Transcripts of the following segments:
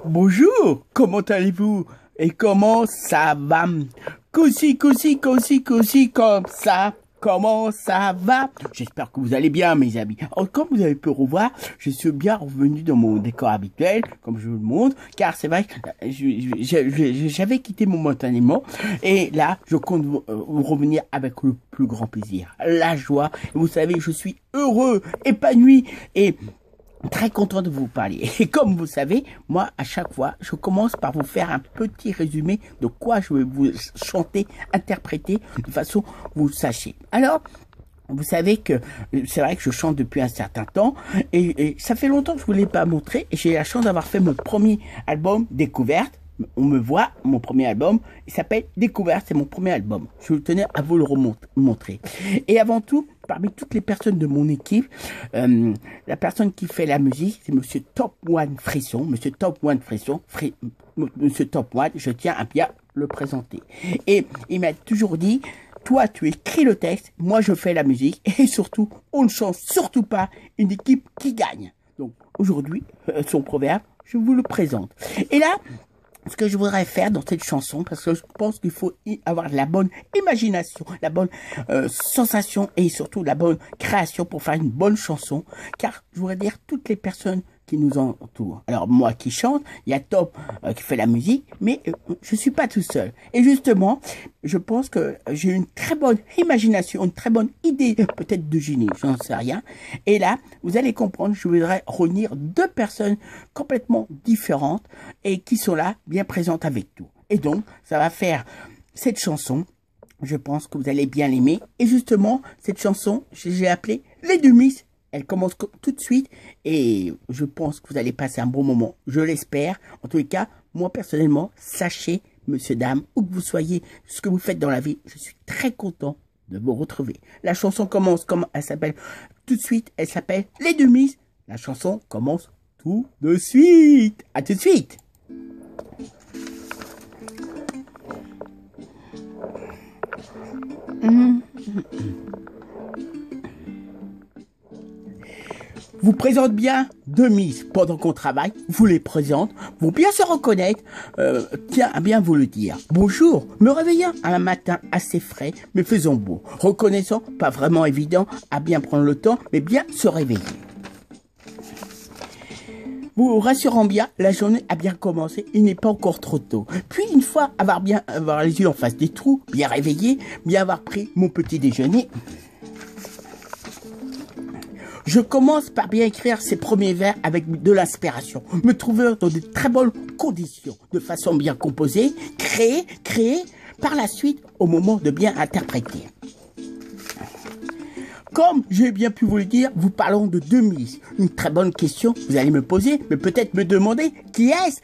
Bonjour, comment allez-vous? Et comment ça va? Cosy, comme ça. Comment ça va? J'espère que vous allez bien, mes amis. Alors, comme vous avez pu revoir, je suis bien revenu dans mon décor habituel, comme je vous le montre, car c'est vrai que j'avais quitté momentanément, et là, je compte vous revenir avec le plus grand plaisir, la joie. Et vous savez, je suis heureux, épanoui, et très content de vous parler. Et comme vous savez, moi, à chaque fois, je commence par vous faire un petit résumé de quoi je vais vous chanter, interpréter, de façon que vous sachiez. Alors, vous savez que c'est vrai que je chante depuis un certain temps et ça fait longtemps que je ne vous l'ai pas montré et j'ai la chance d'avoir fait mon premier album Découverte. On me voit, mon premier album, il s'appelle Découverte, c'est mon premier album. Je tenais à vous le montrer. Et avant tout, parmi toutes les personnes de mon équipe, la personne qui fait la musique, c'est Monsieur Top One Frisson. Monsieur Top One Frisson, Monsieur Top One, je tiens à bien le présenter. Et il m'a toujours dit, toi tu écris le texte, moi je fais la musique, et surtout, on ne change surtout pas une équipe qui gagne. Donc aujourd'hui, son proverbe, je vous le présente. Et là, ce que je voudrais faire dans cette chanson, parce que je pense qu'il faut avoir la bonne imagination, la bonne sensation et surtout la bonne création pour faire une bonne chanson, car je voudrais dire toutes les personnes qui nous entourent. Alors moi qui chante, il y a Top qui fait la musique, mais je suis pas tout seul. Et justement, je pense que j'ai une très bonne imagination, une très bonne idée, peut-être de génie, j'en sais rien. Et là, vous allez comprendre, je voudrais réunir deux personnes complètement différentes et qui sont là, bien présentes avec nous. Et donc, ça va faire cette chanson. Je pense que vous allez bien l'aimer. Et justement, cette chanson, j'ai appelé Les Demis. Elle commence tout de suite et je pense que vous allez passer un bon moment. Je l'espère. En tous les cas, moi personnellement, sachez, monsieur, dame, où que vous soyez, ce que vous faites dans la vie, je suis très content de vous retrouver. La chanson commence comme elle s'appelle tout de suite. Elle s'appelle Les Demis. La chanson commence tout de suite. À tout de suite. Vous présente bien deux mises pendant qu'on travaille, vous les présente, vont bien se reconnaître, tiens à bien vous le dire. Bonjour, me réveillant un matin assez frais, mais faisant beau, reconnaissant, pas vraiment évident, à bien prendre le temps, mais bien se réveiller. Vous rassurant bien, la journée a bien commencé, il n'est pas encore trop tôt. Puis une fois avoir les yeux en face des trous, bien réveillé, bien avoir pris mon petit déjeuner, je commence par bien écrire ces premiers vers avec de l'inspiration, me trouver dans de très bonnes conditions, de façon bien composée, créer, par la suite au moment de bien interpréter. Comme j'ai bien pu vous le dire, vous parlons de Demis. Une très bonne question, vous allez me poser, mais peut-être me demander qui est-ce?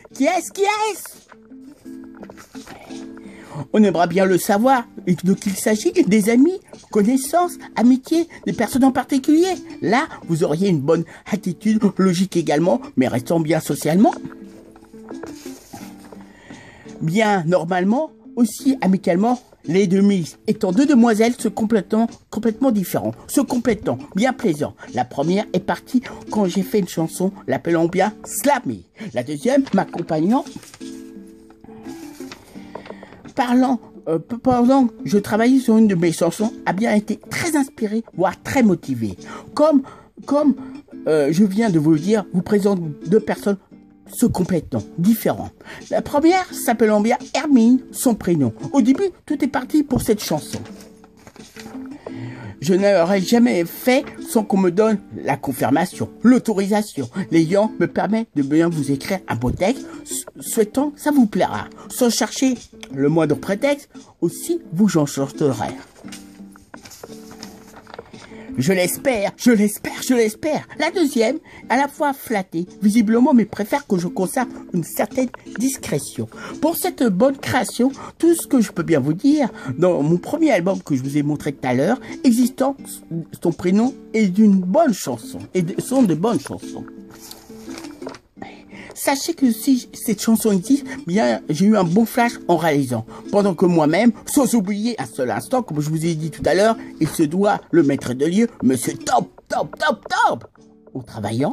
On aimerait bien le savoir, et de qui il s'agit, des amis, connaissances, amitiés, des personnes en particulier. Là, vous auriez une bonne attitude, logique également, mais restant bien socialement. Bien normalement, aussi amicalement, les Demis étant deux demoiselles se complètement différents, se complétant, bien plaisants. La première est partie quand j'ai fait une chanson, l'appelant bien Slammy. La deuxième, m'accompagnant, pendant que je travaillais sur une de mes chansons, a bien été très inspiré, voire très motivé. Comme je viens de vous le dire, vous présente deux personnes se complétant, différents. La première s'appelant bien Hermine, son prénom. Au début, tout est parti pour cette chanson. Je n'aurais jamais fait sans qu'on me donne la confirmation, l'autorisation. L'ayant me permet de bien vous écrire un beau texte, souhaitant ça vous plaira. Sans chercher le moindre prétexte, aussi vous j'en chanterai. Je l'espère. La deuxième, à la fois flattée, visiblement, mais préfère que je conserve une certaine discrétion. Pour cette bonne création, tout ce que je peux bien vous dire, dans mon premier album que je vous ai montré tout à l'heure, existant, son prénom est d'une bonne chanson, et sont de bonnes chansons. Sachez que si cette chanson existe, bien, j'ai eu un bon flash en réalisant. Pendant que moi-même, sans oublier un seul instant, comme je vous ai dit tout à l'heure, il se doit le maître de lieu, monsieur Top.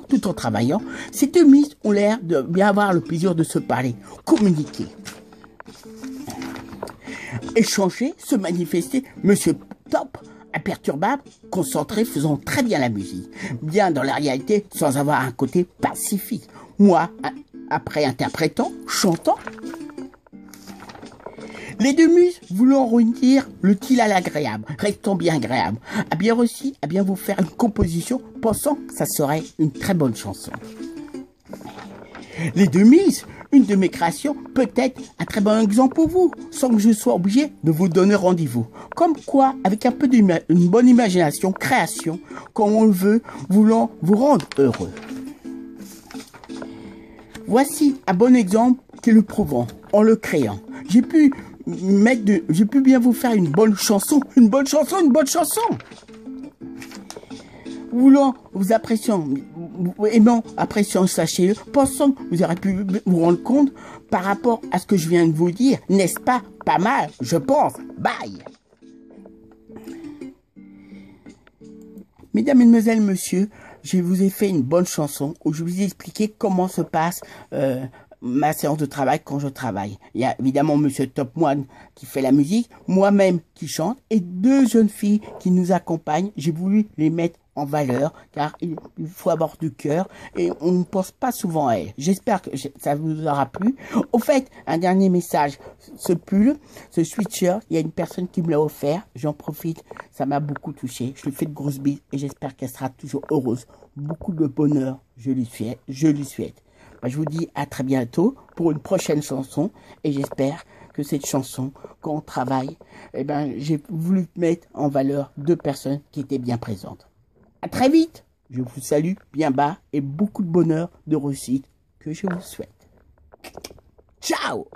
tout en travaillant, ces deux miss ont l'air de bien avoir le plaisir de se parler, communiquer, échanger, se manifester. Monsieur Top, imperturbable, concentré, faisant très bien la musique, bien dans la réalité, sans avoir un côté pacifique. Moi, après interprétant, chantant, les deux muses voulant réunir l'utile à l'agréable, restant bien agréable, à bien réussi, à bien vous faire une composition, pensant que ça serait une très bonne chanson. Les deux mises, une de mes créations, peut être un très bon exemple pour vous, sans que je sois obligé de vous donner rendez-vous. Comme quoi, avec un peu d'une bonne imagination, création, comme on le veut, voulant vous rendre heureux. Voici un bon exemple qui le prouvant, en le créant. J'ai pu bien vous faire une bonne chanson. Voulant vous appréciant, aimant, appréciant, sachez-le, pensant que vous aurez pu vous rendre compte par rapport à ce que je viens de vous dire, n'est-ce pas pas mal, je pense. Bye. Mesdames, Mesdemoiselles, Messieurs, je vous ai fait une bonne chanson où je vous ai expliqué comment se passe ma séance de travail quand je travaille. Il y a évidemment Monsieur Top One qui fait la musique, moi-même qui chante et deux jeunes filles qui nous accompagnent. J'ai voulu les mettre en valeur car il faut avoir du cœur et on ne pense pas souvent à elles. J'espère que ça vous aura plu. Au fait, un dernier message, ce pull, ce sweatshirt, il y a une personne qui me l'a offert, j'en profite, ça m'a beaucoup touché. Je lui fais de grosses bises et j'espère qu'elle sera toujours heureuse. Beaucoup de bonheur, je lui souhaite. Je vous dis à très bientôt pour une prochaine chanson et j'espère que cette chanson, quand on travaille, j'ai voulu mettre en valeur deux personnes qui étaient bien présentes. À très vite, je vous salue bien bas et beaucoup de bonheur, de réussite que je vous souhaite. Ciao!